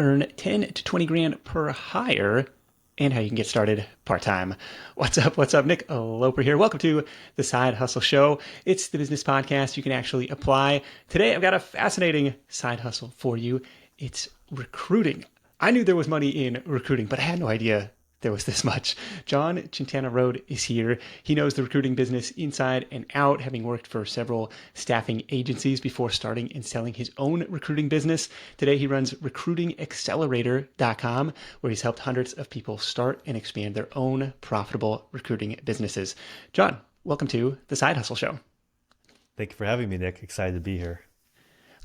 earn 10 to 20 grand per hire, and how you can get started part-time. What's up? What's up? Nick Loper here. Welcome to the Side Hustle Show. It's the business podcast you can actually apply. Today, I've got a fascinating side hustle for you. It's recruiting. I knew there was money in recruiting, but I had no idea there was this much. Jon Chintanaroad is here. He knows the recruiting business inside and out, having worked for several staffing agencies before starting and selling his own recruiting business. Today, he runs recruitingaccelerator.com, where he's helped hundreds of people start and expand their own profitable recruiting businesses. Jon, welcome to the Side Hustle Show. Thank you for having me, Nick. Excited to be here.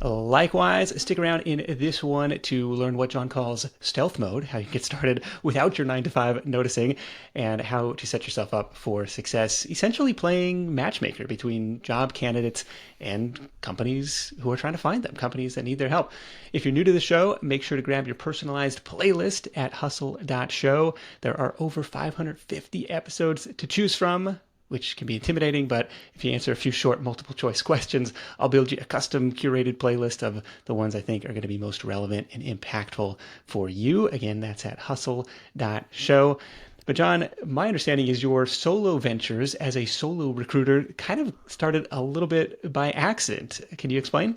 Likewise, stick around in this one to learn what Jon calls stealth mode, how you get started without your 9 to 5 noticing, and how to set yourself up for success, essentially playing matchmaker between job candidates and companies who are trying to find them, companies that need their help. If you're new to the show, make sure to grab your personalized playlist at hustle.show. There are over 550 episodes to choose from, which can be intimidating, but if you answer a few short multiple choice questions, I'll build you a custom curated playlist of the ones I think are going to be most relevant and impactful for you. Again, that's at hustle.show. But Jon, my understanding is your solo ventures as a solo recruiter kind of started a little bit by accident. Can you explain?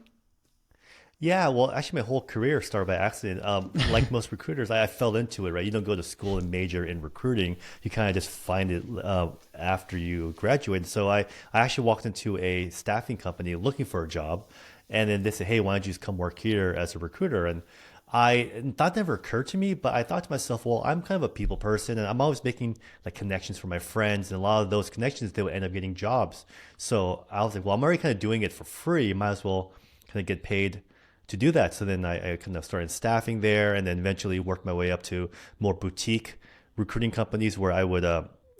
Yeah, well, actually, my whole career started by accident. Like most recruiters, I fell into it, right? You don't go to school and major in recruiting. You kind of just find it after you graduate. So I actually walked into a staffing company looking for a job. And then they said, hey, why don't you just come work here as a recruiter? And that never occurred to me, but I thought to myself, well, I'm kind of a people person and I'm always making like connections for my friends. And a lot of those connections, they would end up getting jobs. So I was like, well, I'm already kind of doing it for free. Might as well kind of get paid to do that. So then I kind of started staffing there and then eventually worked my way up to more boutique recruiting companies where I would,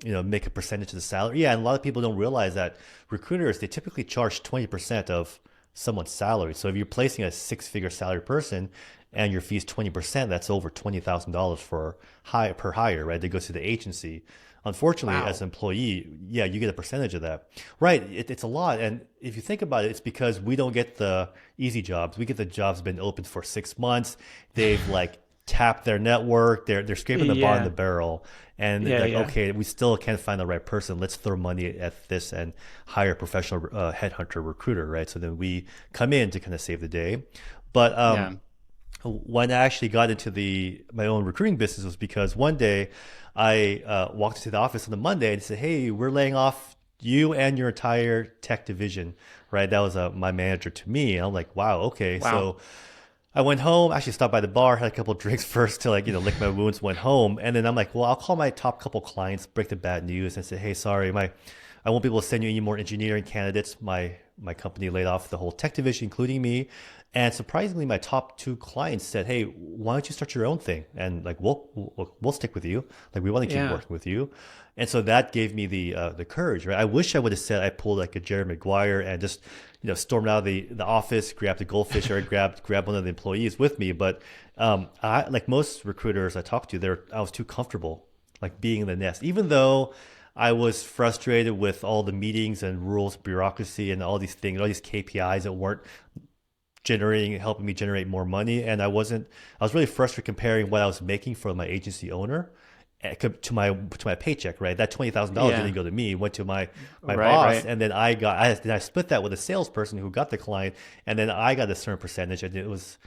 make a percentage of the salary. Yeah, and a lot of people don't realize that recruiters, they typically charge 20% of someone's salary. So if you're placing a 6-figure salary person and your fee is 20%, that's over $20,000 per hire, right? That goes to the agency. Unfortunately, Wow. as an employee, yeah, you get a percentage of that. Right. It's a lot. And if you think about it, it's because we don't get the easy jobs. We get the jobs been open for 6 months. They've like tapped their network. They're scraping the bottom of Yeah. the barrel. And Yeah. like, Yeah. okay, we still can't find the right person. Let's throw money at this and hire a professional headhunter recruiter, right? So then we come in to kind of save the day. But Yeah. when I actually got into my own recruiting business was because one day I walked into the office on the Monday and said, "Hey, we're laying off you and your entire tech division." Right? That was my manager to me. And I'm like, "Wow, okay." Wow. So I went home, actually stopped by the bar, had a couple of drinks first to lick my wounds, went home. And then I'm like, well, I'll call my top couple clients, break the bad news and say, hey, sorry, I won't be able to send you any more engineering candidates. My company laid off the whole tech division, including me. And surprisingly, my top 2 clients said, hey, why don't you start your own thing? And like, we'll stick with you. Like, we want to keep Yeah. working with you. And so that gave me the courage, right? I wish I would have said I pulled like a Jerry Maguire and just stormed out of the office, grabbed a goldfish or grabbed one of the employees with me. But I, like most recruiters I talked to, I was too comfortable like being in the nest, even though I was frustrated with all the meetings and rules, bureaucracy, and all these things, all these KPIs that weren't helping me generate more money. And I was really frustrated comparing what I was making for my agency owner to my paycheck, right? That $20,000 Yeah. didn't go to me, it went to my Right. boss. Right. And then I split that with a salesperson who got the client. And then I got a certain percentage and it was,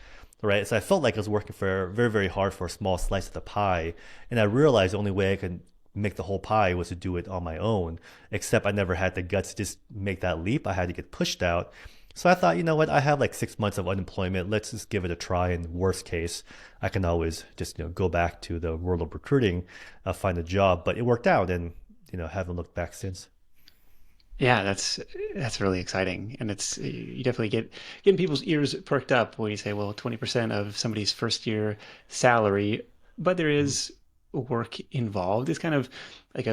right. So I felt like I was working for very, very hard for a small slice of the pie. And I realized the only way I could make the whole pie was to do it on my own, except I never had the guts to just make that leap. I had to get pushed out. So I thought, you know what, I have like 6 months of unemployment. Let's just give it a try. And worst case, I can always just go back to the world of recruiting, find a job. But it worked out, and haven't looked back since. Yeah, that's really exciting, and it's you definitely getting people's ears perked up when you say, well, 20% of somebody's first year salary, but there Mhm. is work involved. It's kind of like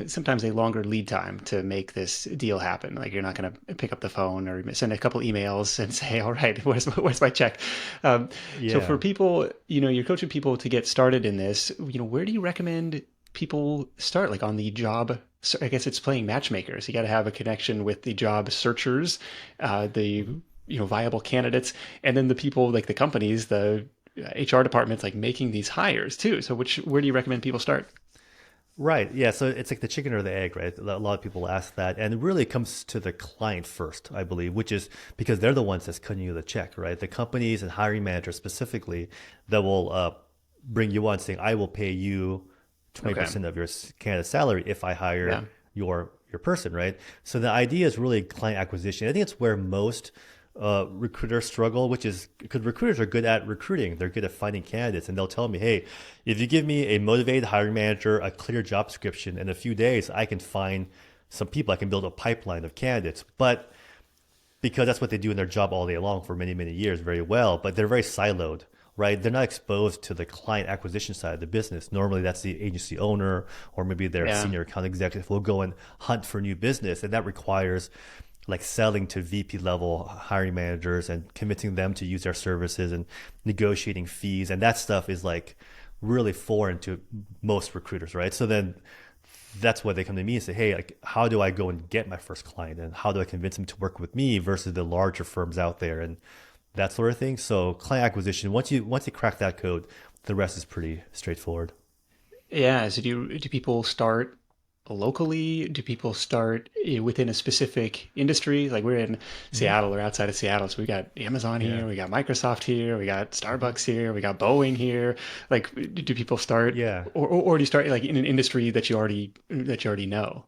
sometimes a longer lead time to make this deal happen. Like you're not going to pick up the phone or send a couple emails and say, all right, where's my check? So for Yeah. people, you're coaching people to get started in this. Where do you recommend people start? Like on the job, so I guess it's playing matchmaker. So you got to have a connection with the job searchers, the Mhm. viable candidates, and then the people like the companies, the HR departments like making these hires too. So where do you recommend people start? Right. Yeah. So it's like the chicken or the egg, right? A lot of people ask that. And it really comes to the client first, I believe, which is because they're the ones that's cutting you the check, right? The companies and hiring managers specifically that will bring you on saying, I will pay you Okay. 20% of your candidate salary if I Yeah. hire your person, right? So the idea is really client acquisition. I think it's where most recruiters struggle, which is because recruiters are good at recruiting. They're good at finding candidates, and they'll tell me, "Hey, if you give me a motivated hiring manager, a clear job description, in a few days, I can find some people. I can build a pipeline of candidates." But because that's what they do in their job all day long for many, many years very well, but they're very siloed, right? They're not exposed to the client acquisition side of the business. Normally, that's the agency owner or maybe their Yeah. senior account executive will go and hunt for new business. And that requires like selling to VP level hiring managers and convincing them to use their services and negotiating fees. And that stuff is like really foreign to most recruiters, right? So then that's why they come to me and say, hey, like, how do I go and get my first client? And how do I convince them to work with me versus the larger firms out there and that sort of thing. So client acquisition, once you crack that code, the rest is pretty straightforward. Yeah. So do people start locally? Do people start within a specific industry? Like we're in Hmm. Seattle or outside of Seattle, so we got Amazon Yeah. here, we got Microsoft here, we got Hmm. Starbucks here, we got Boeing here. Like, do people start, Yeah. or do you start like in an industry that you already know?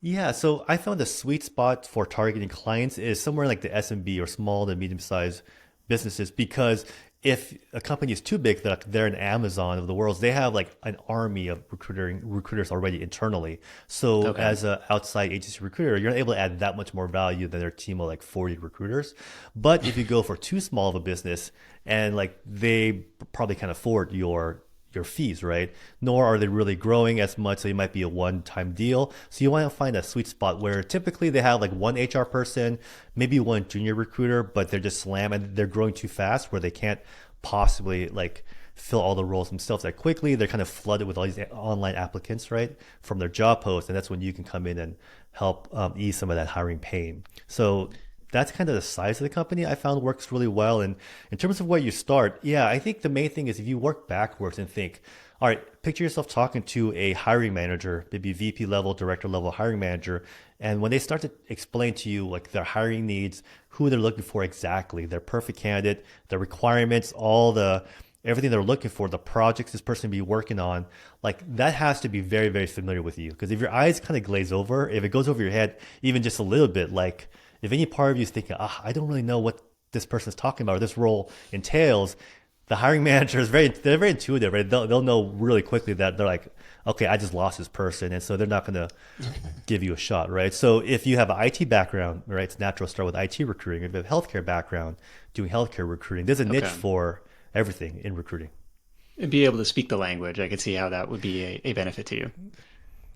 Yeah, so I found the sweet spot for targeting clients is somewhere like the SMB or small to medium sized businesses because if a company is too big, that they're an Amazon of the world, they have like an army of recruiters already internally. So Okay. as an outside agency recruiter, you're not able to add that much more value than their team of like 40 recruiters. But if you go for too small of a business and like they probably can't afford your fees, right? Nor are they really growing as much. So it might be a one-time deal. So you want to find a sweet spot where typically they have like one HR person, maybe one junior recruiter, but they're just slammed and they're growing too fast where they can't possibly like fill all the roles themselves that quickly. They're kind of flooded with all these online applicants, right, from their job posts, and that's when you can come in and help ease some of that hiring pain. So that's kind of the size of the company I found works really well. And in terms of where you start, yeah, I think the main thing is if you work backwards and think, all right, picture yourself talking to a hiring manager, maybe VP level, director level hiring manager. And when they start to explain to you like their hiring needs, who they're looking for exactly, their perfect candidate, the requirements, all the everything they're looking for, the projects this person be working on, like that has to be very, very familiar with you. Because if your eyes kind of glaze over, if it goes over your head even just a little bit, like if any part of you is thinking, I don't really know what this person is talking about or this role entails, the hiring manager is they're very intuitive, right? They'll know really quickly that they're like, okay, I just lost this person. And so they're not going to give you a shot, right? So if you have an IT background, right, it's natural to start with IT recruiting. If you have a healthcare background, doing healthcare recruiting, there's a niche Okay. for everything in recruiting. And be able to speak the language, I could see how that would be a benefit to you.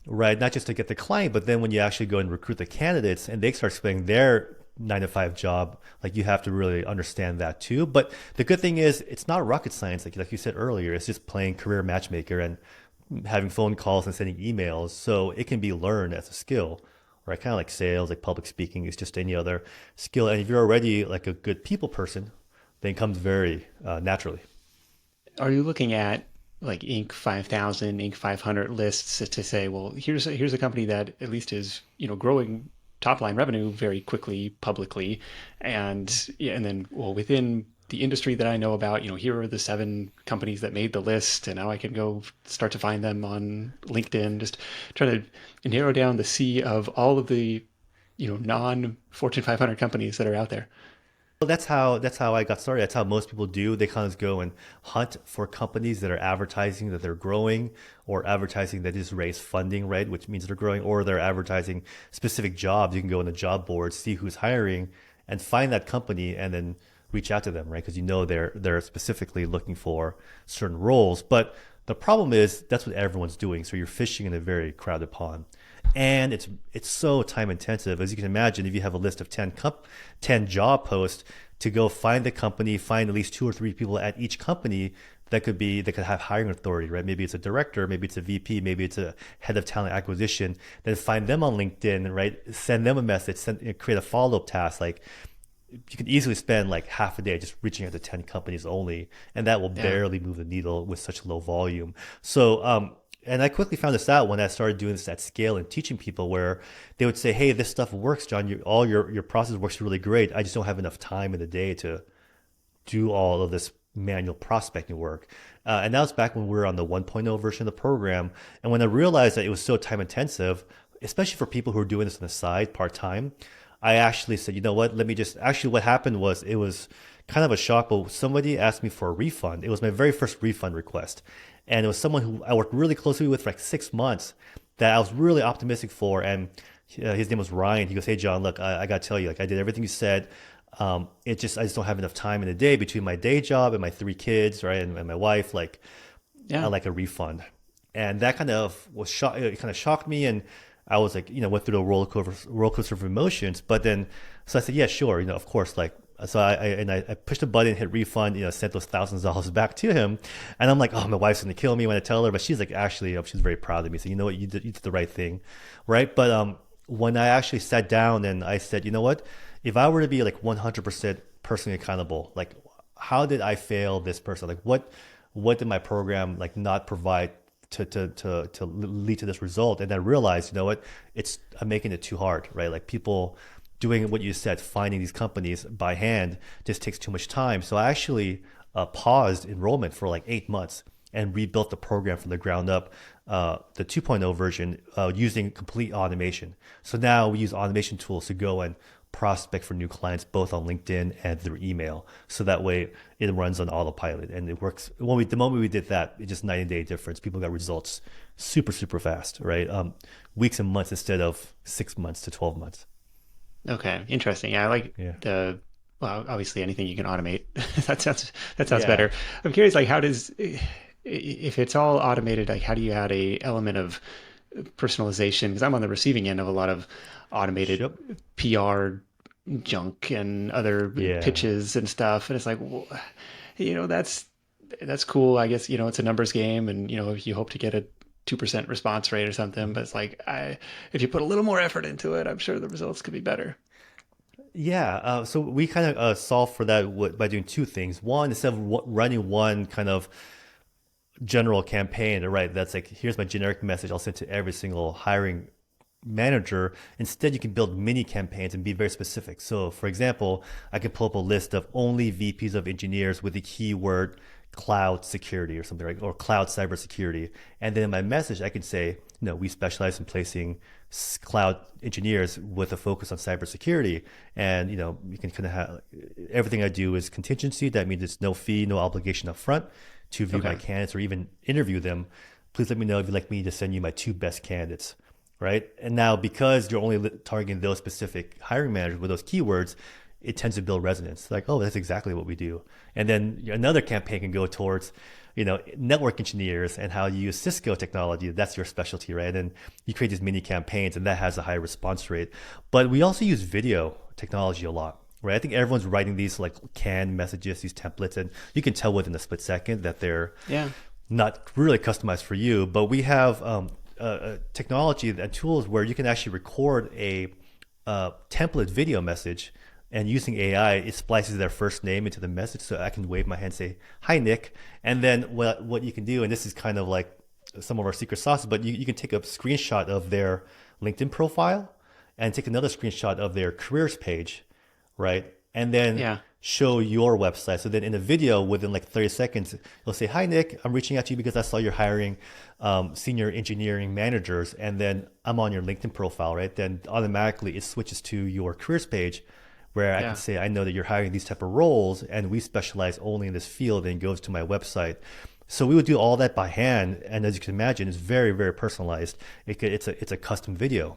Right? Not just to get the client, but then when you actually go and recruit the candidates and they start explaining their 9 to 5 job, like you have to really understand that too. But the good thing is it's not rocket science, like you said earlier. It's just playing career matchmaker and having phone calls and sending emails. So it can be learned as a skill, right? Kind of like sales, like public speaking is just any other skill. And if you're already like a good people person, then it comes very naturally. Are you looking at like Inc. 5000, Inc. 500 lists to say, well, here's a company that at least is growing top line revenue very quickly publicly, and yeah, and then well within the industry that I know about, here are the 7 companies that made the list, and now I can go start to find them on LinkedIn, just try to narrow down the sea of all of the non Fortune 500 companies that are out there. Well, that's how I got started. That's how most people do. They kind of go and hunt for companies that are advertising that they're growing, or advertising that just raise funding, right? Which means they're growing, or they're advertising specific jobs. You can go on the job board, see who's hiring, and find that company, and then reach out to them, right? Because you know they're specifically looking for certain roles. But the problem is that's what everyone's doing. So you're fishing in a very crowded pond. And it's so time intensive. As you can imagine, if you have a list of 10 job posts to go find the company, find at least 2 or 3 people at each company that could have hiring authority, right? Maybe it's a director, maybe it's a VP, maybe it's a head of talent acquisition. Then find them on LinkedIn, right? Send them a message, create a follow up task. Like you could easily spend like half a day just reaching out to 10 companies only, and that will Yeah. barely move the needle with such low volume. So, and I quickly found this out when I started doing this at scale and teaching people, where they would say, "Hey, this stuff works, John. All your process works really great. I just don't have enough time in the day to do all of this manual prospecting work." And that was back when we were on the 1.0 version of the program. And when I realized that it was so time intensive, especially for people who are doing this on the side part time, I actually said, you know what, let me just, actually what happened was, it was kind of a shock, but somebody asked me for a refund. It was my very first refund request. And it was someone who I worked really closely with for like 6 months that I was really optimistic for. And his name was Ryan. He goes, "Hey, John, look, I got to tell you, like, I did everything you said. I just don't have enough time in the day between my day job and my 3 kids, right, and my wife. Like, I Yeah. like a refund." And that kind of was shock. It kind of shocked me, and I was like, went through the roller coaster of emotions. But then, so I said, yeah, sure, of course, like. So I pushed a button, hit refund, sent those thousands of dollars back to him, and I'm like, oh, my wife's gonna kill me when I tell her, but she's like, actually, she's very proud of me. So, you know what, you did the right thing, right? But when I actually sat down and I said, you know what, if I were to be like 100% personally accountable, like, how did I fail this person? Like, what did my program like not provide to lead to this result? And I realized, you know what, I'm making it too hard, right? Like, people doing what you said, finding these companies by hand just takes too much time. So I actually paused enrollment for like 8 months and rebuilt the program from the ground up, the 2.0 version, using complete automation. So now we use automation tools to go and prospect for new clients both on LinkedIn and through email. So that way it runs on autopilot and it works. The moment we did that, it just night and day difference. People got results super, super fast, right? Weeks and months instead of 6 months to 12 months. Okay. Interesting. Yeah, I like Yeah. the well, obviously anything you can automate. That sounds Yeah. better. I'm curious, like how does if it's all automated, like how do you add a element of personalization? Because I'm on the receiving end of a lot of automated Yep. PR junk and other Yeah. pitches and stuff, and it's like, well, that's cool. I guess it's a numbers game, and you hope to get a 2% response rate or something. But it's like if you put a little more effort into it, I'm sure the results could be better. Yeah, so we kind of solve for that by doing two things. One, instead of running one kind of general campaign, right? That's like, here's my generic message I'll send to every single hiring manager. Instead, you can build mini campaigns and be very specific. So, for example, I can pull up a list of only VPs of engineers with the keyword cloud security or something, right? Or cloud cybersecurity. And then in my message, I can say, we specialize in placing cloud engineers with a focus on cybersecurity. And, you can kind of have everything I do is contingency. That means it's no fee, no obligation up front to view my Okay. candidates or even interview them. Please let me know if you'd like me to send you my 2 best candidates, right? And now, because you're only targeting those specific hiring managers with those keywords, it tends to build resonance. Like, oh, that's exactly what we do. And then another campaign can go towards, network engineers and how you use Cisco technology. That's your specialty, right? And you create these mini campaigns, and that has a high response rate. But we also use video technology a lot, right? I think everyone's writing these like canned messages, these templates, and you can tell within a split second that they're Yeah. not really customized for you. But we have technology and tools where you can actually record a template video message, and using AI, it splices their first name into the message. So I can wave my hand and say, "Hi, Nick." And then what you can do, and this is kind of like some of our secret sauce, but you can take a screenshot of their LinkedIn profile and take another screenshot of their careers page, right? And then Yeah. show your website. So then in a video, within like 30 seconds, you'll say, "Hi, Nick, I'm reaching out to you because I saw you're hiring senior engineering managers. And then I'm on your LinkedIn profile," right? Then automatically it switches to your careers page, where I can Yeah. say, "I know that you're hiring these type of roles and we specialize only in this field," and it goes to my website. So we would do all that by hand. And as you can imagine, it's very, very personalized. It's a custom video,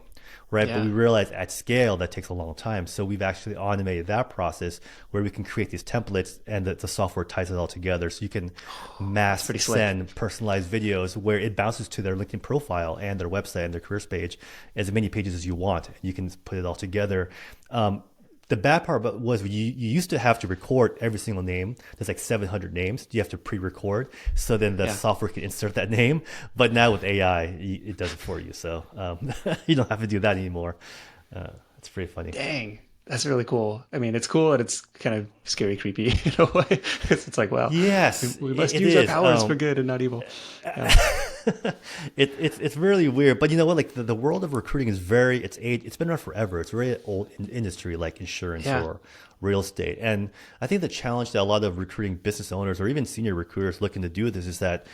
right? But we Yeah. realize at scale that takes a long time. So we've actually automated that process where we can create these templates, and the software ties it all together. So you can That's mass pretty slick. send personalized videos where it bounces to their LinkedIn profile and their website and their careers page, as many pages as you want. And you can put it all together. The bad part was you used to have to record every single name. There's like 700 names. You have to pre-record, so then the Yeah. software can insert that name. But now with AI, it does it for you. So you don't have to do that anymore. It's pretty funny. Dang. That's really cool. I mean, it's cool and it's kind of scary, creepy in a way. It's like, well, Yes, we must it use our is. powers for good and not evil. Yeah. It's really weird, but you know what? Like the world of recruiting is very it's been around forever. It's a very old industry, like insurance Yeah. or real estate. And I think the challenge that a lot of recruiting business owners or even senior recruiters looking to do with this is that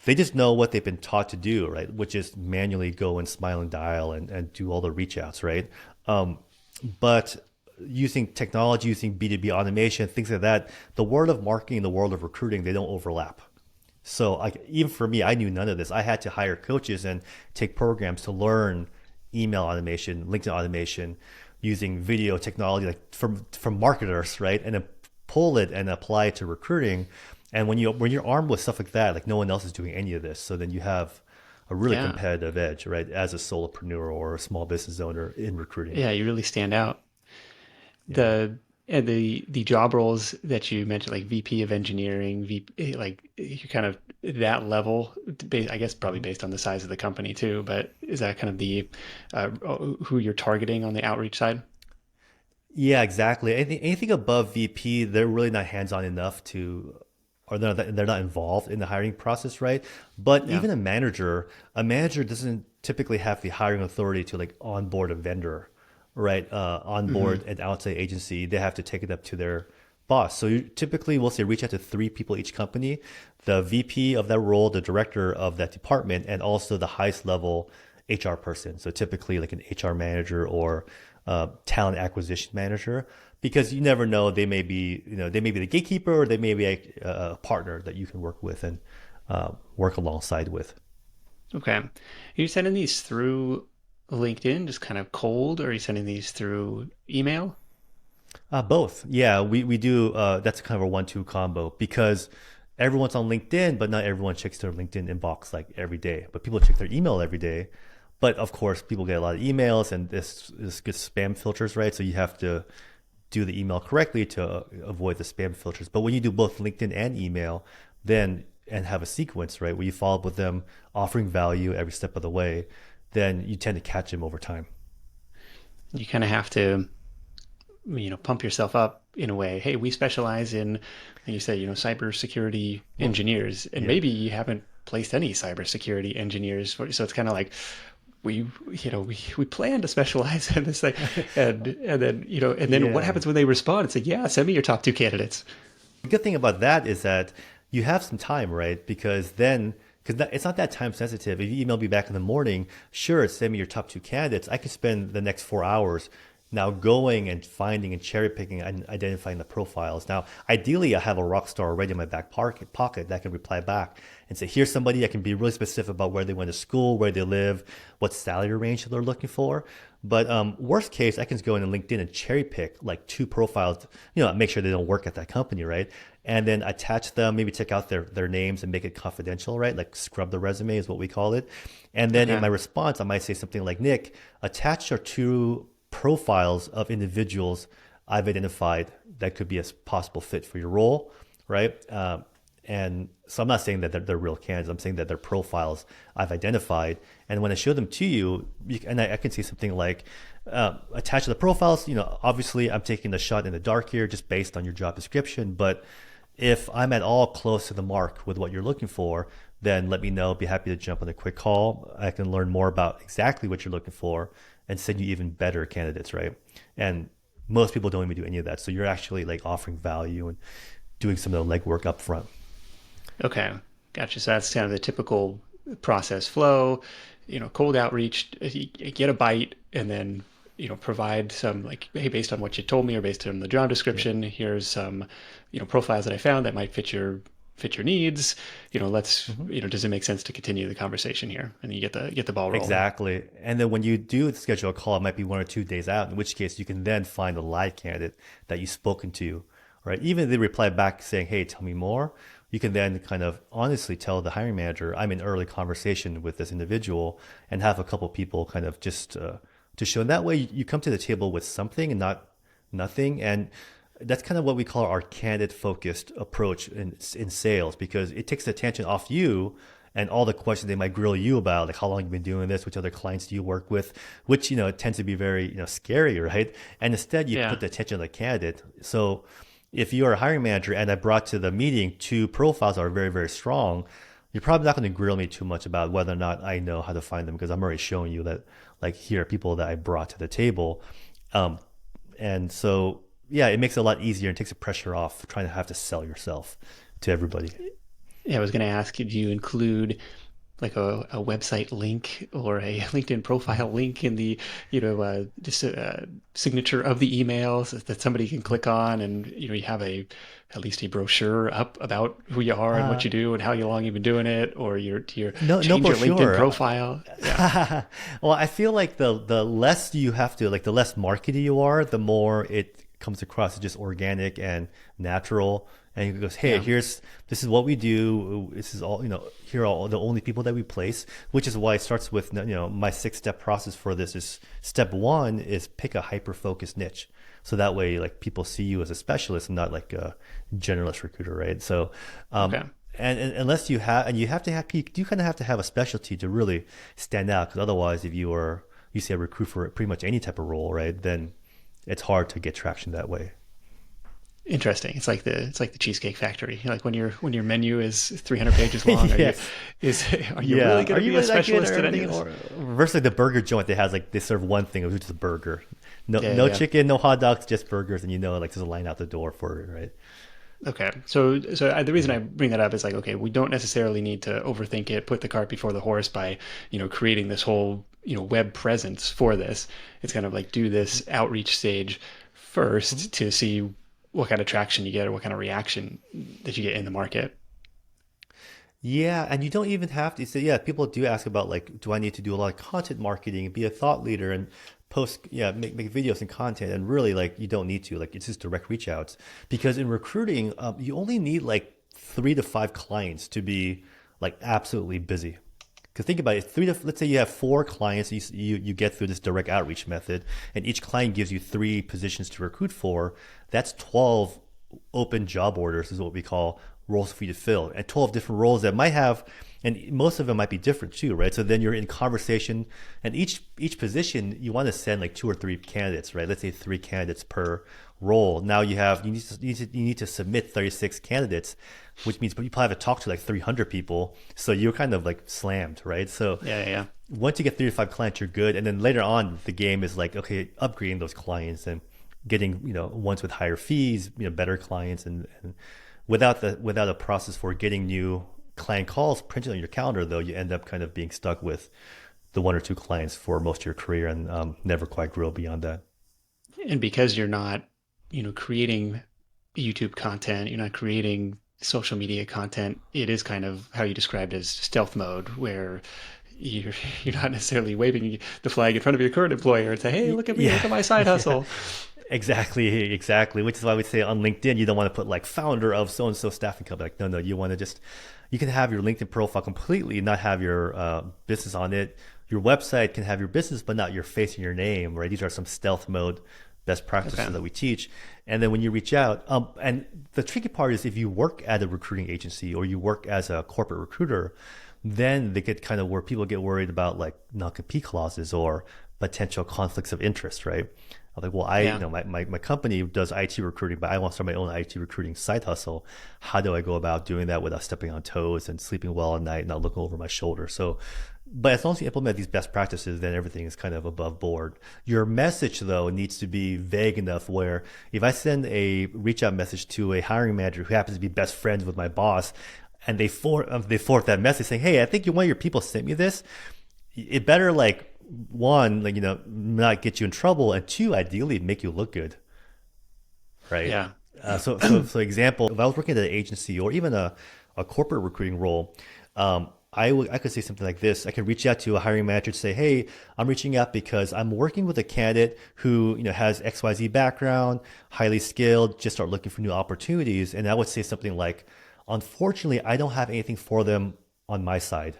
they just know what they've been taught to do, right? Which is manually go and smile and dial and do all the reach outs, right? But using technology, using B2B automation, things like that, the world of marketing and the world of recruiting, they don't overlap. So like even for me, I knew none of this. I had to hire coaches and take programs to learn email automation, LinkedIn automation, using video technology like from marketers, right? And then pull it and apply it to recruiting. And when you're armed with stuff like that, like no one else is doing any of this, so then you have a really Yeah. competitive edge, right? As a solopreneur or a small business owner in recruiting. Yeah. You really stand out. Yeah. The and the job roles that you mentioned, like VP of engineering, VP, like you kind of that level, I guess probably Mhm. based on the size of the company too, but is that kind of the who you're targeting on the outreach side? Yeah, exactly. Anything above VP, they're really not hands-on enough to, or they're not involved in the hiring process, right? But Yeah. even a manager doesn't typically have the hiring authority to like onboard a vendor, right? Onboard Hmm. an outside agency. They have to take it up to their boss. So you typically, we'll say reach out to three people each company, the VP of that role, the director of that department, and also the highest level HR person. So typically like an HR manager or talent acquisition manager, because you never know, they may be, they may be the gatekeeper or they may be a partner that you can work with and work alongside with. Okay. Are you sending these through LinkedIn, just kind of cold, or are you sending these through email? Both. Yeah, we do. That's kind of a 1-2 combo because everyone's on LinkedIn, but not everyone checks their LinkedIn inbox like every day. But people check their email every day. But of course, people get a lot of emails, and this gets spam filters, right? So you have to do the email correctly to avoid the spam filters. But when you do both LinkedIn and email, then and have a sequence, right, where you follow up with them, offering value every step of the way, then you tend to catch them over time. You kind of have to, pump yourself up in a way. Hey, we specialize in, like you say, cybersecurity Well, engineers, and yeah. maybe you haven't placed any cybersecurity engineers for, so it's kind of like we, we plan to specialize in this thing, and then what Yeah. happens when they respond? It's like, yeah, send me your top two candidates. The good thing about that is that you have some time, right? Because then, because it's not that time sensitive. If you email me back in the morning, sure, send me your top two candidates. I could spend the next 4 hours now going and finding and cherry picking and identifying the profiles. Now, ideally, I have a rock star already in my back pocket that can reply back and say, here's somebody I can be really specific about where they went to school, where they live, what salary range they're looking for. But worst case, I can just go into LinkedIn and cherry pick like two profiles, make sure they don't work at that company, right? And then attach them, maybe check out their names and make it confidential, right? Like scrub the resume is what we call it. And then in Okay. my response, I might say something like, Nick, attach our two profiles of individuals I've identified that could be a possible fit for your role, right? And so I'm not saying that they're real candidates. I'm saying that they're profiles I've identified. And when I show them to you, and I can see something like attached to the profiles, obviously I'm taking the shot in the dark here just based on your job description. But if I'm at all close to the mark with what you're looking for, then let me know. Be happy to jump on a quick call. I can learn more about exactly what you're looking for and send you even better candidates, right? And most people don't even do any of that. So you're actually like offering value and doing some of the legwork up front. Okay. Gotcha. So that's kind of the typical process flow, cold outreach, you get a bite, and then, provide some like, hey, based on what you told me or based on the job Yeah. description, here's some, profiles that I found that might fit your needs. Let's, Mhm. does it make sense to continue the conversation here? And you get the ball rolling. Exactly. And then when you do schedule a call, it might be 1 or 2 days out, in which case you can then find a live candidate that you've spoken to, right? Even if they reply back saying, hey, tell me more, you can then kind of honestly tell the hiring manager, I'm in early conversation with this individual and have a couple people kind of just to show. And that way you come to the table with something and not nothing. And that's kind of what we call our candidate focused approach in sales because it takes the attention off you and all the questions they might grill you about, like how long you've been doing this, which other clients do you work with, which, tends to be very, scary, right? And instead you Yeah. put the attention on the candidate. So if you are a hiring manager and I brought to the meeting two profiles that are very, very strong, you're probably not going to grill me too much about whether or not I know how to find them because I'm already showing you that, like, here are people that I brought to the table. Um, and so, yeah, it makes it a lot easier and takes the pressure off trying to have to sell yourself to everybody. Yeah, I was going to ask, do you include like a website link or a LinkedIn profile link in the, just a signature of the emails that somebody can click on, and you have a at least a brochure up about who you are and what Uh, you do and how long you've been doing it, or your no, no change your LinkedIn brochure. profile. Yeah. Well, I feel like the less you have to, like, the less markety you are, the more it comes across as just organic and natural. And he goes, hey, Yeah. here's this is what we do. This is all, here are all the only people that we place, which is why it starts with, my 6-step process for this is step one is pick a hyper focused niche. So that way, like, people see you as a specialist and not like a generalist recruiter, right? So, Okay. and unless you have, and you have to have, you do kind of have to have a specialty to really stand out. Because otherwise, if you say a recruit for pretty much any type of role, right, then it's hard to get traction that way. Interesting. It's like the Cheesecake Factory. Like when your menu is 300 pages long, Yes. are you really Yeah. going Are to you be a really that good or specialist at any everything? of this? Or versus like the burger joint that has, like, they serve one thing, which is a burger. No, Yeah, no yeah. chicken, no hot dogs, just burgers, and like there's a line out the door for it, right? Okay. The reason I bring that up is like, okay, we don't necessarily need to overthink it, put the cart before the horse by, creating this whole, web presence for this. It's kind of like do this outreach stage Mhm. first to see what kind of traction you get or what kind of reaction that you get in the market. Yeah, and you don't even have to say, yeah, people do ask about, like, do I need to do a lot of content marketing, be a thought leader and post, yeah, make videos and content. And really, like, you don't need to, like, it's just direct reach outs. Because in recruiting, you only need like 3 to 5 clients to be, like, absolutely busy. Because think about it, let's say you have 4 clients, you get through this direct outreach method, and each client gives you 3 positions to recruit for. That's 12 open job orders, is what we call roles for you to fill, and 12 different roles that might have, and most of them might be different too, right? So then you're in conversation, and each position you want to send like 2 or 3 candidates, right? Let's say 3 candidates per role. Now you need to submit 36 candidates, which means you probably have to talk to like 300 people. So you're kind of like slammed, right? So Yeah, yeah, yeah. once you get 3 to 5 clients, you're good. And then later on, the game is like, okay, upgrading those clients and getting, ones with higher fees, better clients, and without a process for getting new client calls printed on your calendar, though, you end up kind of being stuck with the 1 or 2 clients for most of your career and never quite grow beyond that. And because you're not, creating YouTube content, you're not creating social media content, it is kind of how you described as stealth mode, where you're you're not necessarily waving the flag in front of your current employer and say, "Hey, look at me, Yeah, look at my side yeah. hustle." Exactly. Which is why we say on LinkedIn, you don't want to put like founder of so and so staffing company. Like, no, no, you want to just, you can have your LinkedIn profile completely, not have your business on it. Your website can have your business, but not your face and your name, right? These are some stealth mode best Okay. practices that we teach. And then when you reach out, and the tricky part is if you work at a recruiting agency or you work as a corporate recruiter, then they get kind of where people get worried about like non-compete clauses or potential conflicts of interest, right? I'm like, well, Yeah. my company does IT recruiting, but I want to start my own IT recruiting side hustle. How do I go about doing that without stepping on toes and sleeping well at night, not looking over my shoulder? So, but as long as you implement these best practices, then everything is kind of above board. Your message, though, needs to be vague enough where if I send a reach out message to a hiring manager who happens to be best friends with my boss, and they forward that message saying, "Hey, I think one of your people sent me this," it better, like, one, like, not get you in trouble, and two, ideally make you look good, right? Yeah. So example, if I was working at an agency or even a corporate recruiting role, I could say something like this. I could reach out to a hiring manager to say, "Hey, I'm reaching out because I'm working with a candidate who, has XYZ background, highly skilled, just start looking for new opportunities." And I would say something like, "Unfortunately, I don't have anything for them on my side,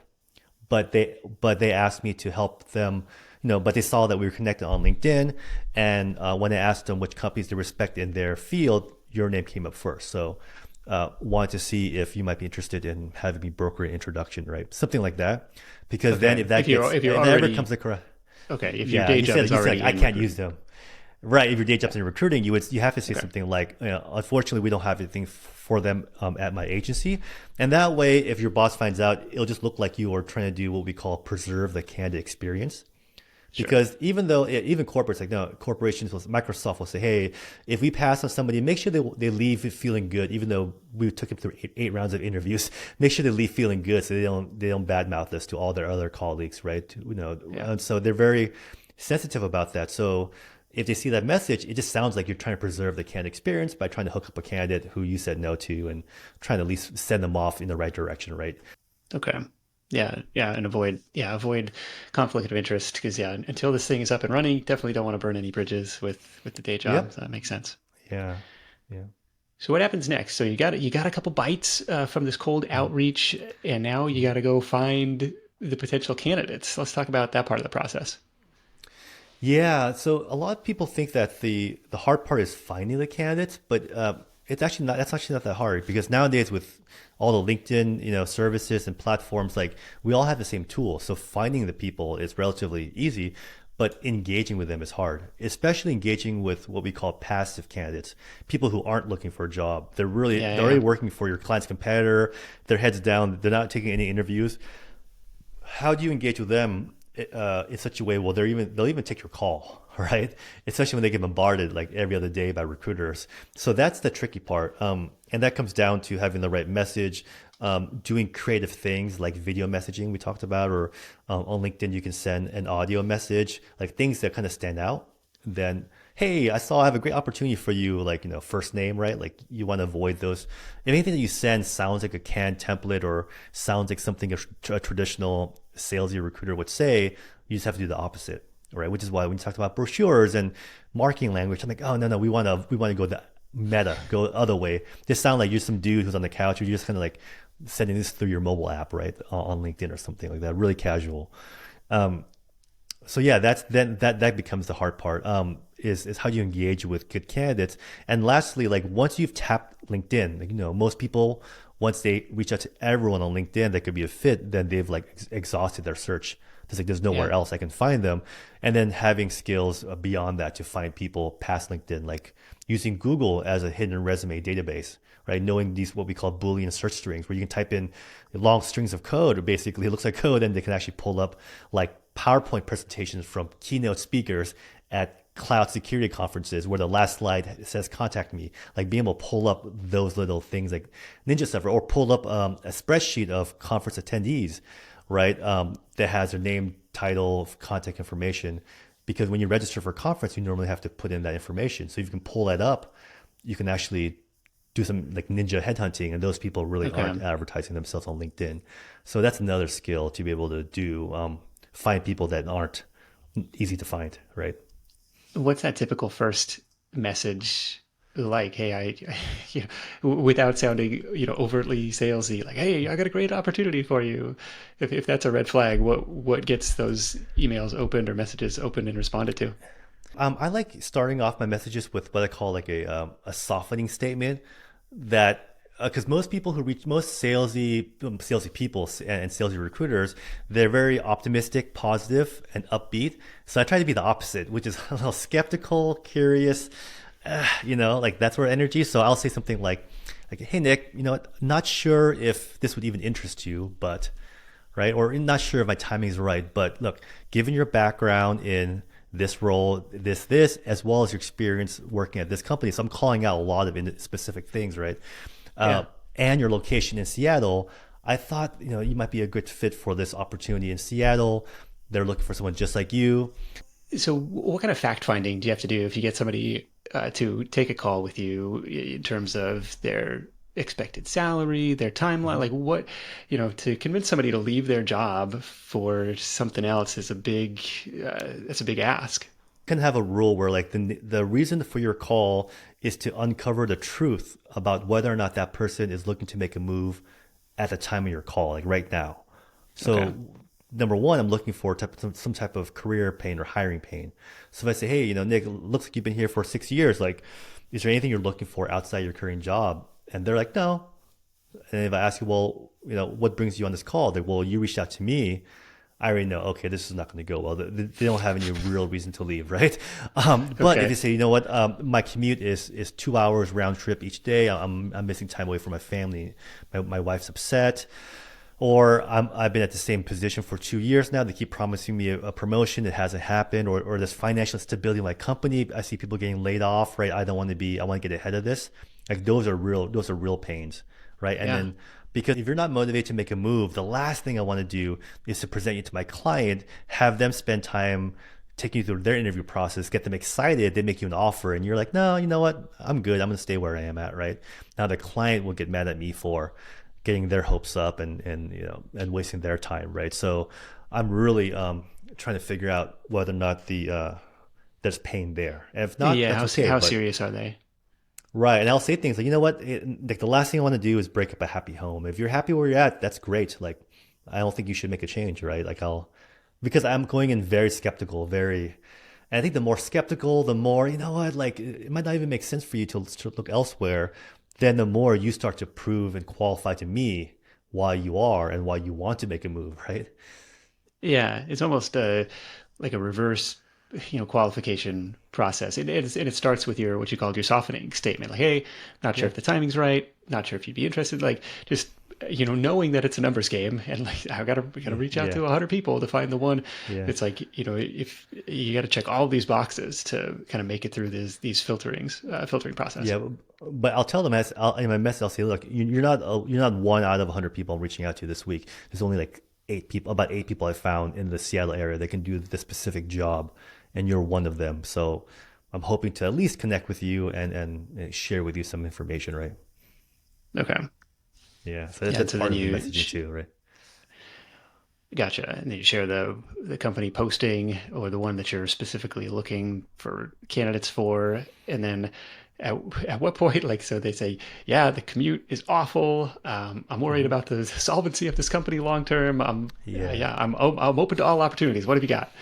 but they asked me to help them, but they saw that we were connected on LinkedIn, and when I asked them which companies they respect in their field, your name came up first. So wanted to see if you might be interested in having me broker an introduction, right? Something like that. Because then Okay. If you're if that ever comes already across, okay, if your yeah, day job is you said like, already I in can't use recruiting. them. Right. If your day job's in recruiting, you have to say Okay. something like, unfortunately, we don't have anything for them at my agency. And that way, if your boss finds out, it'll just look like you are trying to do what we call preserve the candidate experience. Sure. Because even corporates, like no corporations, Microsoft will say, hey, if we pass on somebody, make sure they leave it feeling good, even though we took them through eight rounds of interviews. Make sure they leave feeling good, so they don't badmouth us to all their other colleagues, right? Yeah. And so they're very sensitive about that. So if they see that message, it just sounds like you're trying to preserve the candidate experience by trying to hook up a candidate who you said no to and trying to at least send them off in the right direction, right? Okay. Yeah, and avoid conflict of interest because until this thing is up and running, definitely don't want to burn any bridges with the day job. Yep. So that makes sense. Yeah. Yeah. So what happens next? So you got a couple bites from this cold outreach, and now you got to go find the potential candidates. Let's talk about that part of the process. Yeah, so a lot of people think that the hard part is finding the candidates, but it's actually not. That's actually not that hard because nowadays with all the LinkedIn services and platforms, like we all have the same tool. So finding the people is relatively easy, but engaging with them is hard. Especially engaging with what we call passive candidates, people who aren't looking for a job. Yeah, They're already yeah. working for your client's competitor. Their heads down. They're not taking any interviews. How do you engage with them in such a way? Well, they'll even take your call, right? Especially when they get bombarded like every other day by recruiters. So that's the tricky part, and that comes down to having the right message, doing creative things like video messaging we talked about, or on LinkedIn you can send an audio message, like things that kind of stand out. Then hey, I have a great opportunity for you, like first name, right? Like you want to avoid those. If anything that you send sounds like a canned template or sounds like something a traditional salesy recruiter would say, you just have to do the opposite, right? Which is why when you talked about brochures and marketing language, I'm like, oh no, we want to go the meta, go the other way. Just sound like you're some dude who's on the couch, or you're just kind of like sending this through your mobile app, right, on LinkedIn or something like that, really casual. So yeah, that becomes the hard part. Is how you engage with good candidates. And lastly, like once you've tapped LinkedIn, like most people, once they reach out to everyone on LinkedIn that could be a fit, then they've like exhausted their search. There's nowhere Yeah. else I can find them. And then having skills beyond that to find people past LinkedIn, like using Google as a hidden resume database, right? Knowing these what we call Boolean search strings, where you can type in long strings of code, or basically it looks like code, and they can actually pull up like PowerPoint presentations from keynote speakers at cloud security conferences where the last slide says contact me, like being able to pull up those little things like ninja stuff, or pull up a spreadsheet of conference attendees, right? That has their name, title, contact information. Because when you register for a conference, you normally have to put in that information. So if you can pull that up, you can actually do some like ninja headhunting, and those people really Okay. aren't advertising themselves on LinkedIn. So that's another skill to be able to do, find people that aren't easy to find, right? What's that typical first message like? Hey, without sounding, overtly salesy, like, hey, I got a great opportunity for you. If that's a red flag, what gets those emails opened or messages opened and responded to? I like starting off my messages with what I call like a softening statement that because most people who reach most salesy people and salesy recruiters, they're very optimistic, positive, and upbeat. So I try to be the opposite, which is a little skeptical, curious, like that sort of energy. So I'll say something like, hey Nick, not sure if this would even interest you, but right? Or not sure if my timing is right, but look, given your background in this role, as well as your experience working at this company, so I'm calling out a lot of specific things, right? Yeah. And your location in Seattle, I thought you might be a good fit for this opportunity in Seattle. They're looking for someone just like you. So, what kind of fact finding do you have to do if you get somebody to take a call with you in terms of their expected salary, their timeline? Like, to convince somebody to leave their job for something else is that's a big ask. Can have a rule where like the reason for your call is to uncover the truth about whether or not that person is looking to make a move at the time of your call, like right now. Okay. So number one, I'm looking for some type of career pain or hiring pain. So if I say, hey, Nick, looks like you've been here for 6 years. Like, is there anything you're looking for outside your current job? And they're like, no. And if I ask you, well, what brings you on this call? They're, well, you reached out to me. I already know, okay, this is not going to go well. They don't have any real reason to leave, right? But if you Okay. say, you know what, my commute is 2 hours round trip each day. I'm missing time away from my family. My wife's upset. Or I've been at the same position for 2 years now. They keep promising me a promotion. It hasn't happened. Or there's financial instability in my company. I see people getting laid off, right? I don't want to be, I want to get ahead of this. Like those are real pains, right? And Yeah. then because if you're not motivated to make a move, the last thing I want to do is to present you to my client, have them spend time taking you through their interview process, get them excited, they make you an offer, and you're like, no, you know what? I'm good. I'm going to stay where I am at, right? Now the client will get mad at me for getting their hopes up and wasting their time, right? So I'm really trying to figure out whether or not there's pain there. And if not, Yeah. that's okay. How But serious are they? right. And I'll say things like, you know what? Like the last thing I want to do is break up a happy home. If you're happy where you're at, that's great. Like, I don't think you should make a change, right? Because I'm going in very skeptical, and I think the more skeptical, the more, you know what, like it might not even make sense for you to look elsewhere. Then the more you start to prove and qualify to me why you are and why you want to make a move, right? Yeah. It's almost like a reverse, qualification process. And it starts with your, what you called your softening statement. Like, hey, not sure Yeah. if the timing's right. Not sure if you'd be interested. Like, just, knowing that it's a numbers game and like, we gotta reach out Yeah. to 100 people to find the one. Yeah. It's like, if you got to check all these boxes to kind of make it through these filtering process. Yeah, but I'll tell them in my message. I'll say, look, you're not one out of 100 people I'm reaching out to this week. There's only like about 8 people I found in the Seattle area that can do this specific job, and you're one of them. So I'm hoping to at least connect with you and share with you some information, right? Okay. Yeah, so Yeah. And that's so part then of the messaging too, right? gotcha. And then you share the company posting or the one that you're specifically looking for candidates for. And then at, at what point, like, so they say, yeah, the commute is awful. I'm worried Hmm. about the solvency of this company long term. Yeah. Yeah, I'm open to all opportunities. What have you got?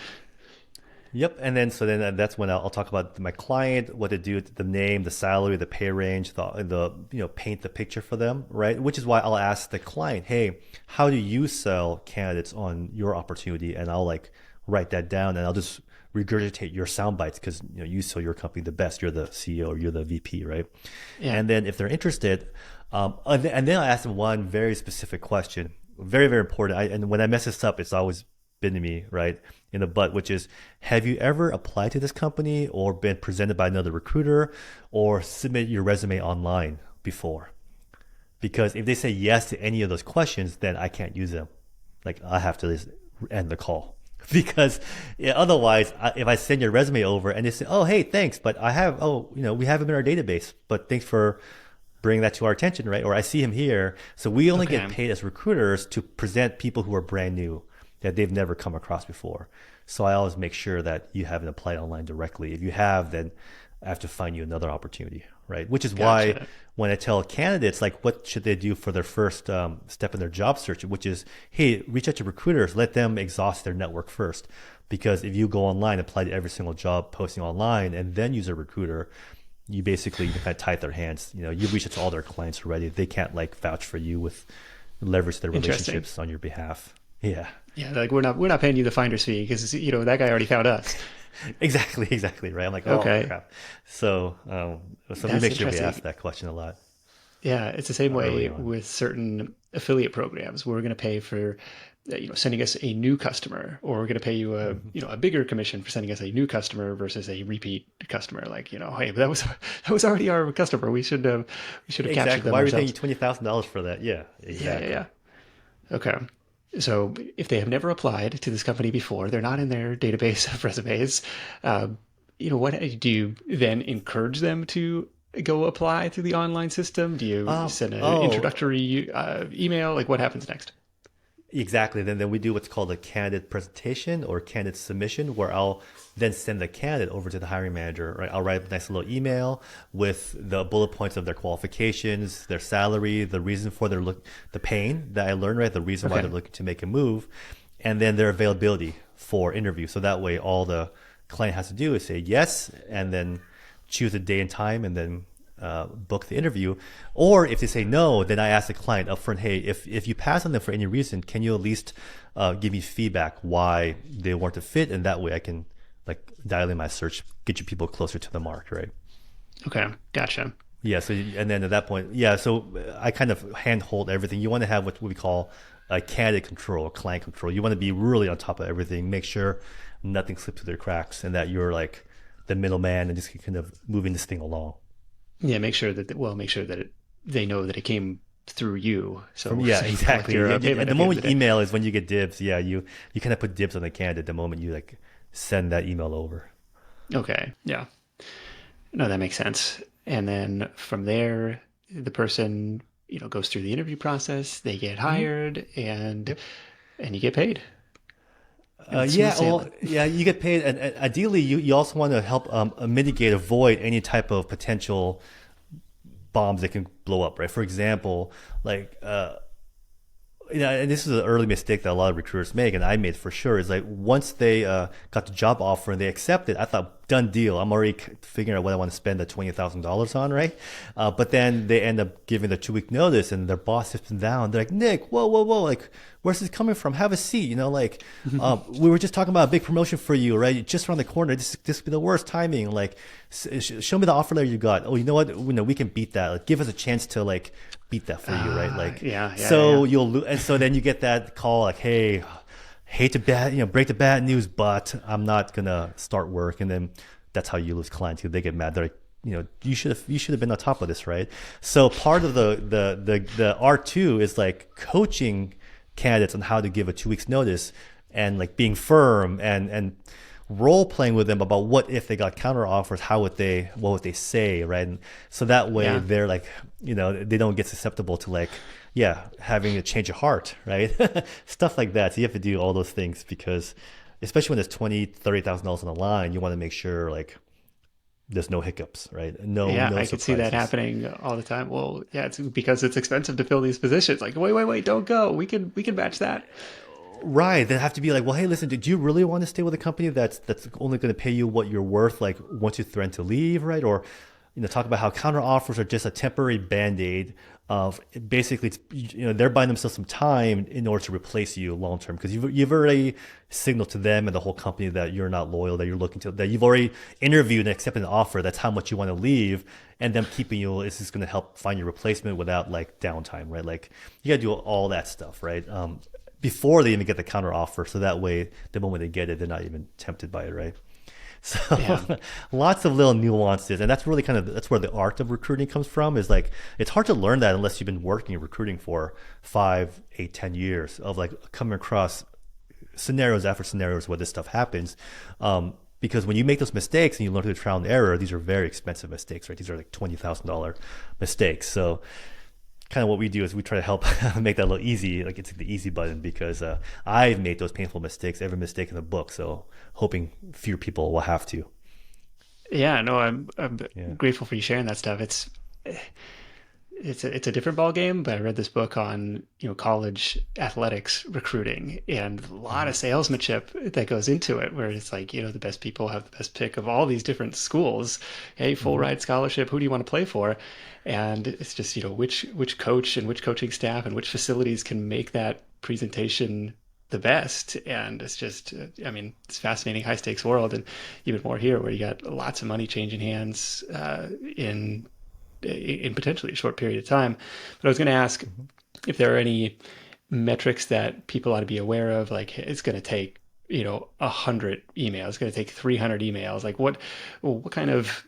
Yep. And then so then that's when I'll talk about my client, what to do, the name, the salary, the pay range, the paint the picture for them, right? Which is why I'll ask the client, hey, how do you sell candidates on your opportunity? And I'll like write that down and I'll just regurgitate your sound bites because you sell your company the best. You're the CEO or you're the VP, right? Yeah. And then if they're interested, and then I ask them one very specific question, very very important. And when I mess this up, it's always been to me, right, in the butt, which is, have you ever applied to this company or been presented by another recruiter or submit your resume online before? Because if they say yes to any of those questions, then I can't use them. Like I have to just end the call. Because yeah, otherwise, if I send your resume over and they say, "Oh, hey, thanks, but we have him in our database, but thanks for bringing that to our attention," right? Or I see him here, so we only get Okay. paid as recruiters to present people who are brand new that they've never come across before. So I always make sure that you haven't applied online directly. If you have, then I have to find you another opportunity, right? Which is why Gotcha. when I tell candidates like what should they do for their first step in their job search, which is, hey, reach out to recruiters, let them exhaust their network first. Because if you go online, apply to every single job posting online, and then use a recruiter, you kind of tie their hands. You reach out to all their clients already. They can't like vouch for you with leverage their Interesting. relationships on your behalf. Yeah. Yeah. Like we're not paying you the finder's fee because, that guy already found us. Exactly, right. I'm like, oh Okay. crap. So we That's make sure we ask interesting. that question a lot Yeah, it's the same early way on. with certain affiliate programs. We're going to pay for, sending us a new customer, or we're going to pay you Mhm. a bigger commission for sending us a new customer versus a repeat customer. Like, hey, that was already our customer. We should have captured Exactly. them Why are we paying you ourselves. $20,000 for that? Yeah, Yeah, yeah, exactly. yeah. Okay. So if they have never applied to this company before, they're not in their database of resumes. Um, what do you then encourage them to go apply through the online system? Do you send an Oh, introductory email? Like, what happens next? exactly. Then we do what's called a candidate presentation or candidate submission, where I'll then send the candidate over to the hiring manager. Right, I'll write a nice little email with the bullet points of their qualifications, their salary, the reason for the pain that I learned, right, the reason why Okay, they're looking to make a move, and then their availability for interview. So that way, all the client has to do is say yes, and then choose a day and time, and then book the interview. Or if they say no, then I ask the client upfront, hey, if you pass on them for any reason, can you at least give me feedback why they weren't a fit? And that way I can like dial in my search, get you people closer to the mark, right? Okay, gotcha. Yeah. So, and then at that point, yeah. So I kind of handhold everything. You want to have what we call candidate control, client control. You want to be really on top of everything. Make sure nothing slips through their cracks, and that you're like the middleman and just kind of moving this thing along. Yeah, make sure that they know that it came through you. Yeah, So you collect exactly. your And payment the at the end of moment the you day. email is when you get dibs. Yeah, you kind of put dibs on the candidate the moment you like send that email over. Okay, yeah. No, that makes sense. And then from there, the person, goes through the interview process, they get Hmm. hired, and Yep. you get paid, and it's smooth Yeah, well, sailing. yeah, you get paid, and ideally, you also want to help mitigate, avoid any type of potential bombs that can blow up, right? For example, like and this is an early mistake that a lot of recruiters make, and I made for sure, is like once they got the job offer and they accepted, I thought, done deal. I'm already figuring out what I want to spend the $20,000 on, right? But then they end up giving the 2 week notice, and their boss sits them down. They're like, Nick, whoa, whoa, whoa, like, where's this coming from? Have a seat, like we were just talking about a big promotion for you, right? Just around the corner. This could be the worst timing. Like, show me the offer letter you got. Oh, you know what? We can beat that. Like, give us a chance to like beat that for you, right? Like, Yeah, yeah, yeah, so yeah. you'll and so then you get that call like, hey, hate to break the bad news, but I'm not gonna start work, and then that's how you lose clients. They get mad. They're like, you should have been on top of this, right? So part of the art too is like coaching candidates on how to give a 2 weeks notice, and like being firm and role playing with them about what if they got counter offers, what would they say, right? And so that way Yeah. they're like, they don't get susceptible to like, yeah, having a change of heart, right? Stuff like that. So you have to do all those things because especially when there's $20,000-$30,000 on the line, you want to make sure like there's no hiccups, right? Yeah, No I could see that surprises. happening all the time. Well, yeah, it's because it's expensive to fill these positions. Like, wait, wait, wait, don't go. We can match that. Right. They have to be like, well, hey, listen, did you really want to stay with a company that's only going to pay you what you're worth, like once you threaten to leave, right? Or, talk about how counter offers are just a temporary band-aid of basically, they're buying themselves some time in order to replace you long term because you've already signaled to them and the whole company that you're not loyal, that you're looking to, that you've already interviewed and accepted an offer. That's how much you want to leave, and them keeping you is just going to help find your replacement without like downtime, right? Like you got to do all that stuff, right? Before they even get the counter offer, so that way the moment they get it, they're not even tempted by it, right? Yeah. So lots of little nuances, and that's where the art of recruiting comes from. Is like it's hard to learn that unless you've been working in recruiting for 5, 8, 10 years of like coming across scenarios after scenarios where this stuff happens. Because when you make those mistakes and you learn through trial and error, these are very expensive mistakes, right? These are like $20,000 mistakes. So kind of what we do is we try to help make that a little easy, like it's the easy button because I've made those painful mistakes, every mistake in the book. So hoping fewer people will have to. Yeah, no, I'm Yeah. grateful for you sharing that stuff. It's a different ball game, but I read this book on, college athletics recruiting and a lot Mhm. of salesmanship that goes into it, where it's like, the best people have the best pick of all these different schools. Hey, full Mhm. ride scholarship, who do you want to play for? And it's just, which coach and which coaching staff and which facilities can make that presentation the best. And it's just, I mean, it's a fascinating high stakes world, and even more here where you got lots of money changing hands in potentially a short period of time. But I was going to ask Mhm. if there are any metrics that people ought to be aware of. Like, it's going to take 100 emails. It's going to take 300 emails. Like, what kind of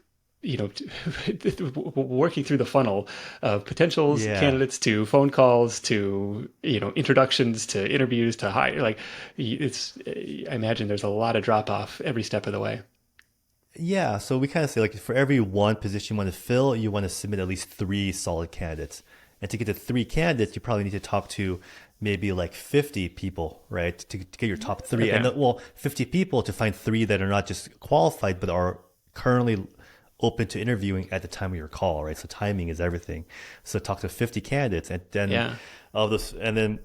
working through the funnel of potentials, Yeah. candidates to phone calls to introductions to interviews to hire. Like, I imagine there's a lot of drop off every step of the way. Yeah. So we kind of say like for every one position you want to fill, you want to submit at least three solid candidates. And to get to three candidates, you probably need to talk to maybe like 50 people, right? To get your top three. And Okay. well, 50 people to find three that are not just qualified, but are currently open to interviewing at the time of your call, right? So timing is everything. So talk to 50 candidates and then Yeah. of this, and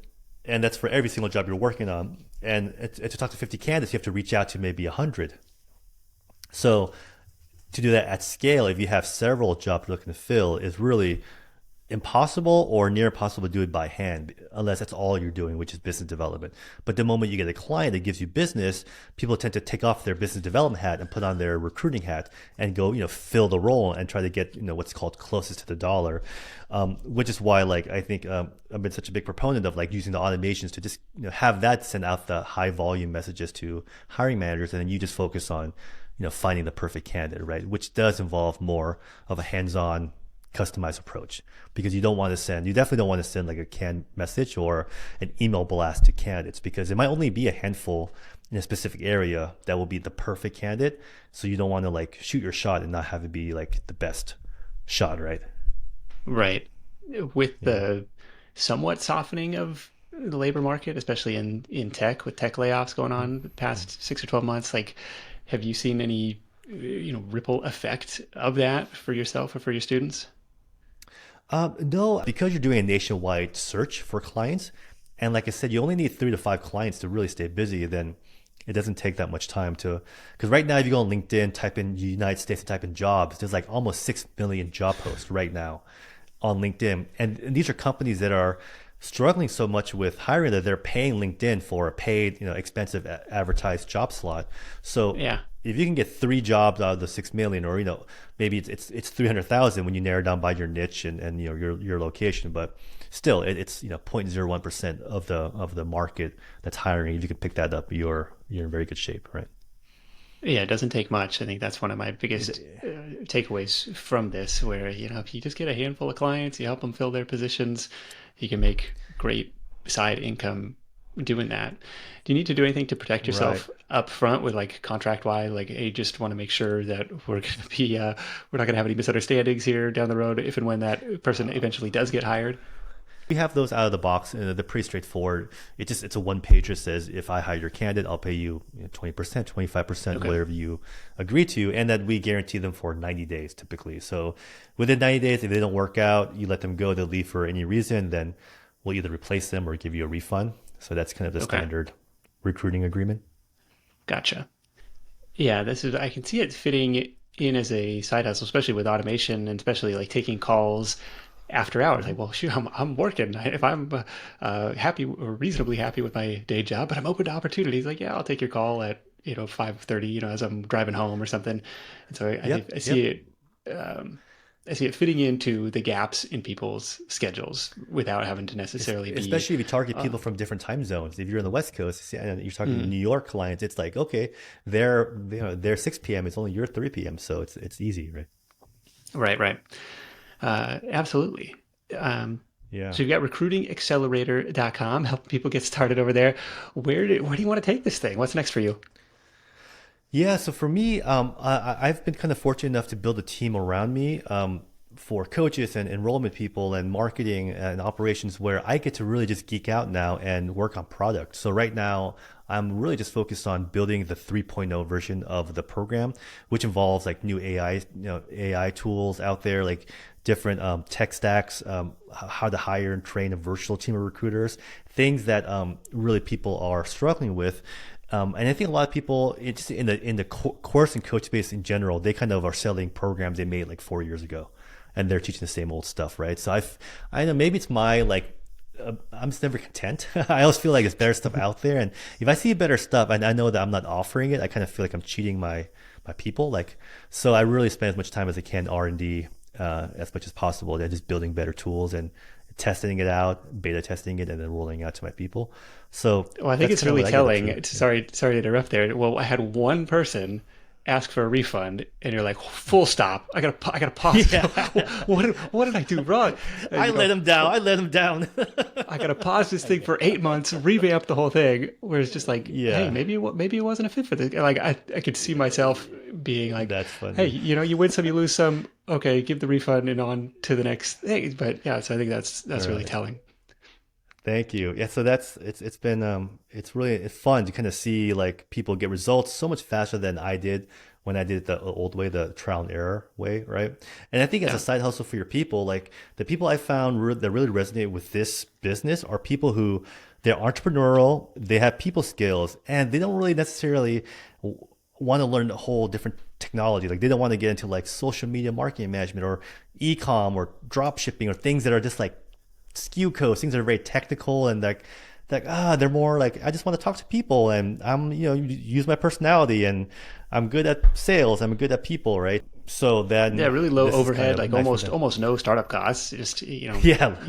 that's for every single job you're working on. And to talk to 50 candidates, you have to reach out to maybe 100. So to do that at scale, if you have several jobs you're looking to fill, is really impossible or near impossible to do it by hand, unless that's all you're doing, which is business development. But the moment you get a client that gives you business, people tend to take off their business development hat and put on their recruiting hat and go, fill the role and try to get, what's called closest to the dollar. Which is why, like, I think I've been such a big proponent of like using the automations to just have that send out the high volume messages to hiring managers, and then you just focus on finding the perfect candidate, right? Which does involve more of a hands-on customized approach, because you definitely don't want to send like a canned message or an email blast to candidates, because it might only be a handful in a specific area that will be the perfect candidate. So you don't want to like shoot your shot and not have it be like the best shot, right? Right. With Yeah. the somewhat softening of the labor market, especially in tech, with tech layoffs going on the past 6 or 12 months, like, have you seen any, ripple effect of that for yourself or for your students? No, because you're doing a nationwide search for clients, and like I said, you only need 3 to 5 clients to really stay busy. Then it doesn't take that much time to. Because right now, if you go on LinkedIn, type in United States, and type in jobs, there's like almost 6 million job posts right now on LinkedIn, and these are companies that are struggling so much with hiring that they're paying LinkedIn for a paid, expensive advertised job slot. So Yeah. if you can get 3 jobs out of the 6 million, or maybe it's 300,000 when you narrow down by your niche and your location, but still it's 0.01% of the market that's hiring. If you can pick that up, you're in very good shape, right? Yeah, it doesn't take much. I think that's one of my biggest takeaways from this, where, if you just get a handful of clients, you help them fill their positions, you can make great side income doing that. Do you need to do anything to protect Right. yourself up front with like contract wise? Like, hey, just want to make sure that we're not going to have any misunderstandings here down the road if and when that person eventually does get hired. We have those out of the box, and they're pretty straightforward. It's a one pager that says, if I hire your candidate, I'll pay you 20%, 25%, Okay. whatever you agree to, and that we guarantee them for 90 days typically. So within 90 days, if they don't work out, you let them go, they'll leave for any reason, then we'll either replace them or give you a refund. So that's kind of the Okay. standard recruiting agreement. Gotcha. Yeah, I can see it fitting in as a side hustle, especially with automation and especially like taking calls after hours. Like, well, shoot, I'm working. If I'm happy or reasonably happy with my day job, but I'm open to opportunities, like, yeah, I'll take your call at 5:30, as I'm driving home or something. And so Yep, I see yep. it. I see it fitting into the gaps in people's schedules without having to necessarily be. Especially if you target Uh, people from different time zones. If you're on the West Coast and you're talking to mm, New York clients, it's like, okay, they're 6 p.m. It's only your 3 p.m. So it's easy, right? right, right. Absolutely. Um, Yeah. so you've got recruitingaccelerator.com, helping people get started over there. Where do you want to take this thing? What's next for you? Yeah, so for me, I've been kind of fortunate enough to build a team around me, for coaches and enrollment people and marketing and operations, where I get to really just geek out now and work on product. So right now, I'm really just focused on building the 3.0 version of the program, which involves like new AI tools out there, like different tech stacks, how to hire and train a virtual team of recruiters, things that really people are struggling with. And I think a lot of people, it's in the course and coach space in general, they kind of are selling programs they made like 4 years ago, and they're teaching the same old stuff, right? So I know maybe it's my like, I'm just never content. I always feel like there's better stuff out there, and if I see better stuff, and I know that I'm not offering it, I kind of feel like I'm cheating my people. Like, so I really spend as much time as I can R&D, as much as possible, and just building better tools and testing it out, beta testing it, and then rolling out to my people. So Well, I think that's it's kind of really what I get up telling. to. Yeah. Sorry to interrupt there. Well, I had one person ask for a refund, and you're like, full stop. I gotta pause. Yeah. What did I do wrong? I let him down. Well, I let him down. I gotta pause this thing for 8 months, revamp the whole thing. Where it's just like, hey, Yeah, maybe it wasn't a fit for this. Like, I could see myself being like, that's hey, funny. you win some, you lose some. Okay, give the refund and on to the next thing. But yeah, so I think All that's really right. telling. Thank you. Yeah, so it's been it's fun to kind of see like people get results so much faster than I did when I did it the old way, the trial and error way, right? And I think as a Yeah. side hustle for your people, like the people I found that really resonate with this business are people who they're entrepreneurial, they have people skills, and they don't really necessarily want to learn a whole different technology. Like they don't want to get into like social media marketing management or e-com or drop shipping or things that are just like SKU codes, things that are very technical and they're more like I just want to talk to people and I'm use my personality and I'm good at sales, I'm good at people, right? So Yeah, then really low this is kind overhead, of like nice for almost them. almost no startup costs. Just Yeah,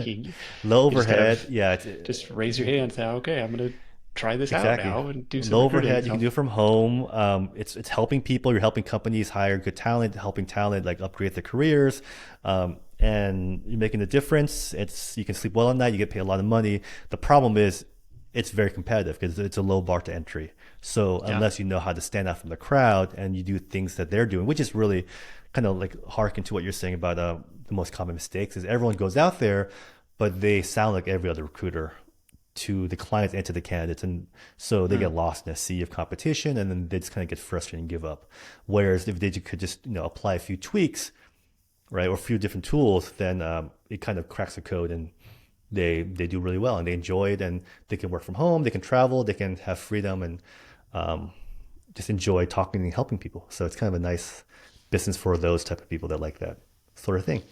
you, low you just kind overhead. of Yeah, just raise your hand and say, okay, I'm gonna try this out exactly. now and do some Low recruiting. overhead. You can So do it from home. It's helping people. You're helping companies hire good talent, helping talent like upgrade their careers, and you're making a difference. It's you can sleep well at night. You get paid a lot of money. The problem is it's very competitive because it's a low bar to entry. So yeah, unless you know how to stand out from the crowd and you do things that they're doing, which is really kind of like harken to what you're saying about the most common mistakes is everyone goes out there, but they sound like every other recruiter to the clients and to the candidates. And so they get lost in a sea of competition and then they just kind of get frustrated and give up. Whereas if they could just, apply a few tweaks, right, or a few different tools, then it kind of cracks the code and they do really well and they enjoy it and they can work from home, they can travel, they can have freedom and um, just enjoy talking and helping people. So it's kind of a nice business for those type of people that like that sort of thing.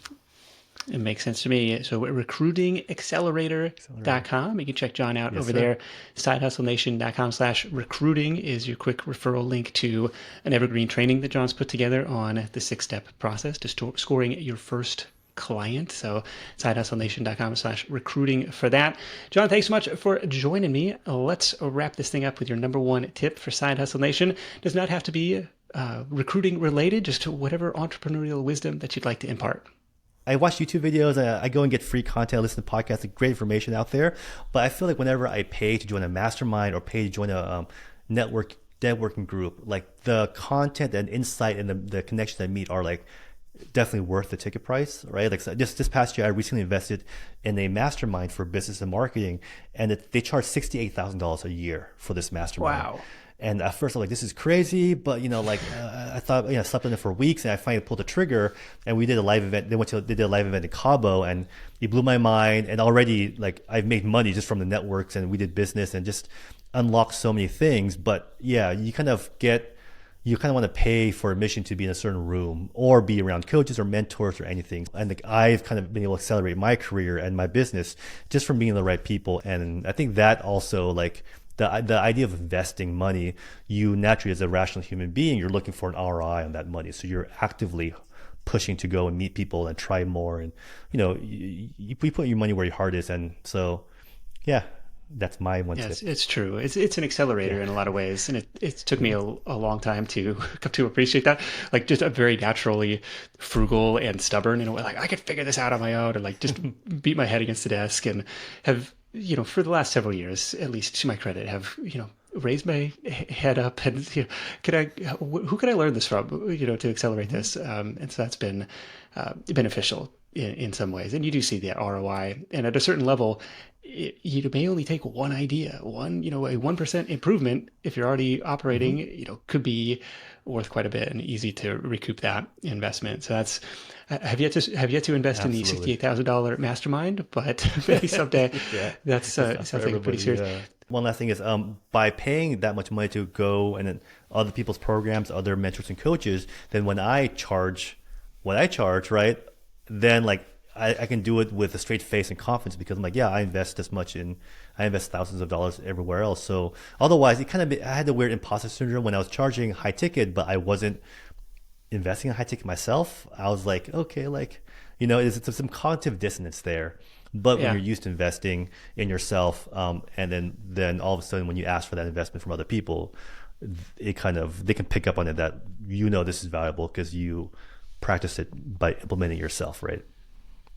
it makes sense to me. So Accelerator. recruitingaccelerator.com. You can check John out Yes, over sir. there. Sidehustlenation.com/recruiting is your quick referral link to an evergreen training that John's put together on the 6-step process to scoring your first client. So sidehustlenation.com/recruiting for that. John, thanks so much for joining me. Let's wrap this thing up with your number one tip for Side Hustle Nation. Does not have to be recruiting related, just whatever entrepreneurial wisdom that you'd like to impart. I watch YouTube videos. I go and get free content. I listen to podcasts. Like great information out there. But I feel like whenever I pay to join a mastermind or pay to join a networking group, like the content and insight and the connections I meet are like definitely worth the ticket price, right? Like so this past year, I recently invested in a mastermind for business and marketing, and they charge $68,000 a year for this mastermind. Wow. And at first, I'm like, this is crazy, but I thought, I slept on it for weeks, and I finally pulled the trigger, and we did a live event. They did a live event in Cabo, and it blew my mind. And already, like, I've made money just from the networks, and we did business, and just unlocked so many things. But yeah, you kind of want to pay for admission to be in a certain room or be around coaches or mentors or anything. And like, I've kind of been able to accelerate my career and my business just from being the right people. And I think that also like the idea of investing money, you naturally as a rational human being, you're looking for an ROI on that money. So you're actively pushing to go and meet people and try more. And, you put your money where your heart is. And so, yeah, that's my one tip. Yes, it's true. It's an accelerator Yeah. in a lot of ways, and it took me a long time to come to appreciate that. Like just a very naturally frugal and stubborn in a way. Like I could figure this out on my own, and like just beat my head against the desk, and have for the last several years, at least to my credit, have raised my head up and who could I learn this from? To accelerate this, and so that's been beneficial in some ways. And you do see the ROI, and at a certain level, you may only take one idea, a 1% improvement if you're already operating, could be worth quite a bit and easy to recoup that investment. So that's have yet to invest in the Absolutely. $68,000 mastermind, but maybe someday. Yeah, That's it's not for sounds like a pretty everybody. serious. Yeah. One last thing is, by paying that much money to go and then other people's programs, other mentors and coaches, then when I charge what I charge, right? Then like I can do it with a straight face and confidence because I'm like, yeah, I invest I invest thousands of dollars everywhere else. So otherwise, I had the weird imposter syndrome when I was charging high ticket, but I wasn't investing in high ticket myself. I was like, okay, like, it's some cognitive dissonance there. But when Yeah. you're used to investing in yourself, and then all of a sudden when you ask for that investment from other people, they can pick up on it that this is valuable because you practice it by implementing yourself, right?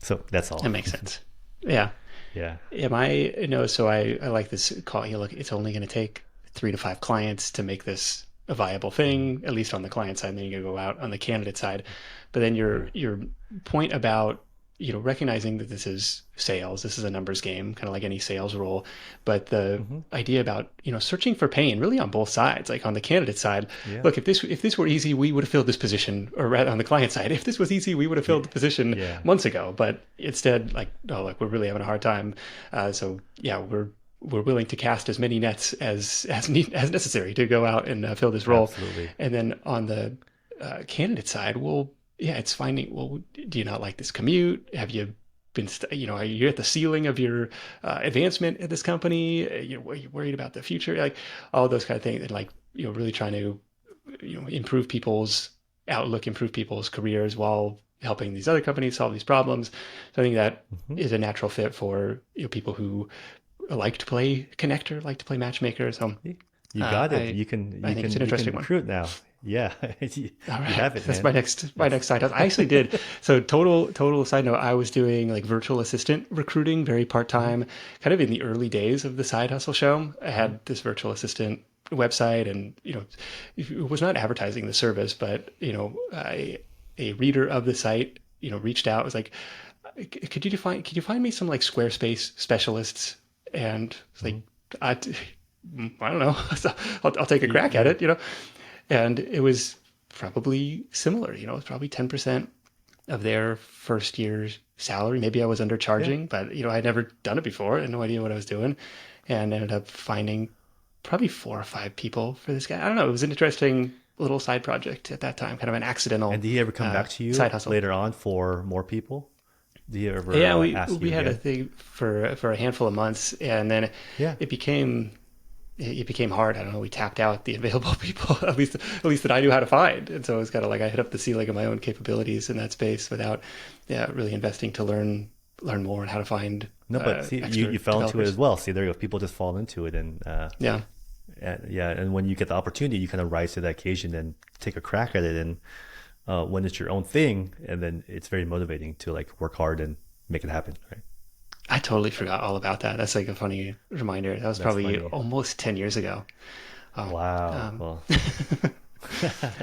So that's all. That makes sense. Yeah. Yeah. Am I no? So I like this call. Look, it's only going to take 3 to 5 clients to make this a viable thing, at least on the client side. And then you go out on the candidate side. But then Yeah. your point about recognizing that this is sales, this is a numbers game, kind of like any sales role. But the Hmm. idea about searching for pain, really on both sides. Like on the candidate side, Yeah. look, if this were easy, we would have filled this position, or rather on the client side, if this was easy, we would have filled the position Yeah. months ago. But instead, like, oh, look, we're really having a hard time. So yeah, we're willing to cast as many nets as necessary to go out and fill this role. Absolutely. And then on the candidate side, well, yeah, it's finding, well, do you not like this commute? Have you been, are you at the ceiling of your advancement at this company? Are you worried about the future? Like all those kind of things, and like, really trying to, improve people's outlook, improve people's careers while helping these other companies solve these problems. So I think that Hmm. is a natural fit for, people who like to play connector, like to play matchmaker. So You uh, got it. I I think it's an You can interesting one. recruit now. Yeah, All you right, have it, that's man. my That's next side hustle. I actually did. So total side note, I was doing like virtual assistant recruiting, very part mhm, time, kind of in the early days of the side hustle show. I mhm. had this virtual assistant website, and it was not advertising the service, but a reader of the site, reached out, was like, could you find me some like Squarespace specialists? And it's like, Mhm. I, I don't know. So I'll take a crack at Yeah, it. And it was probably similar. It's probably 10% of their first year's salary. Maybe I was yeah. undercharging, but I'd never done it before. I had no idea what I was doing, and ended up finding probably 4 or 5 people for this guy. I don't know. It was an interesting little side project at that time, kind of an And accidental did he ever come back to side you hustle. later on for more people? Did he ever Yeah, we ask you we had a again? thing for a handful of months, and then Yeah. it became it became hard. I don't know. We tapped out the available people, at least that I knew how to find, and so it was kind of like I hit up the ceiling of my own capabilities in that space without, yeah, really investing to learn more on how to find No, but see, you expert fell into it as developers. well. See, there you go. People just fall into it, Yeah, yeah, and when you get the opportunity, you kind of rise to the occasion and take a crack at it. And when it's your own thing, and then it's very motivating to like work hard and make it happen, right? I totally forgot all about that. That's like a funny reminder. That was That's probably funny. almost 10 years ago. Oh, Wow. um, Well,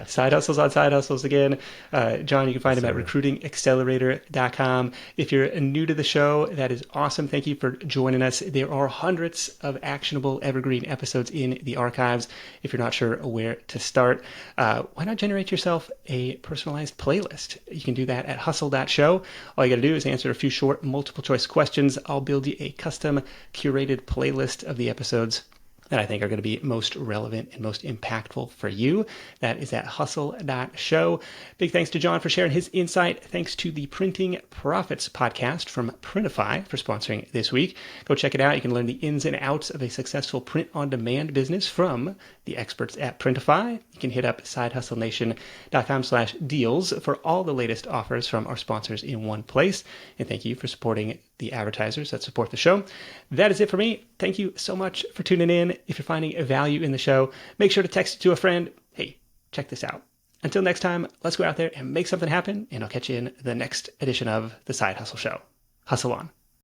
Side hustles on side hustles again. John, you can find yes, him at sir. recruitingaccelerator.com. If you're new to the show, that is awesome. Thank you for joining us. There are hundreds of actionable evergreen episodes in the archives. If you're not sure where to start, why not generate yourself a personalized playlist? You can do that at hustle.show. All you got to do is answer a few short multiple choice questions. I'll build you a custom curated playlist of the episodes that I think are going to be most relevant and most impactful for you. That is at hustle.show. Big thanks to John for sharing his insight. Thanks to the Printing Profits podcast from Printify for sponsoring this week. Go check it out. You can learn the ins and outs of a successful print on demand business from the experts at Printify. You can hit up sidehustlenation.com/deals for all the latest offers from our sponsors in one place. And thank you for supporting the advertisers that support the show. That is it for me. Thank you so much for tuning in. If you're finding value in the show, make sure to text it to a friend. Hey, check this out. Until next time, let's go out there and make something happen, and I'll catch you in the next edition of The Side Hustle Show. Hustle on.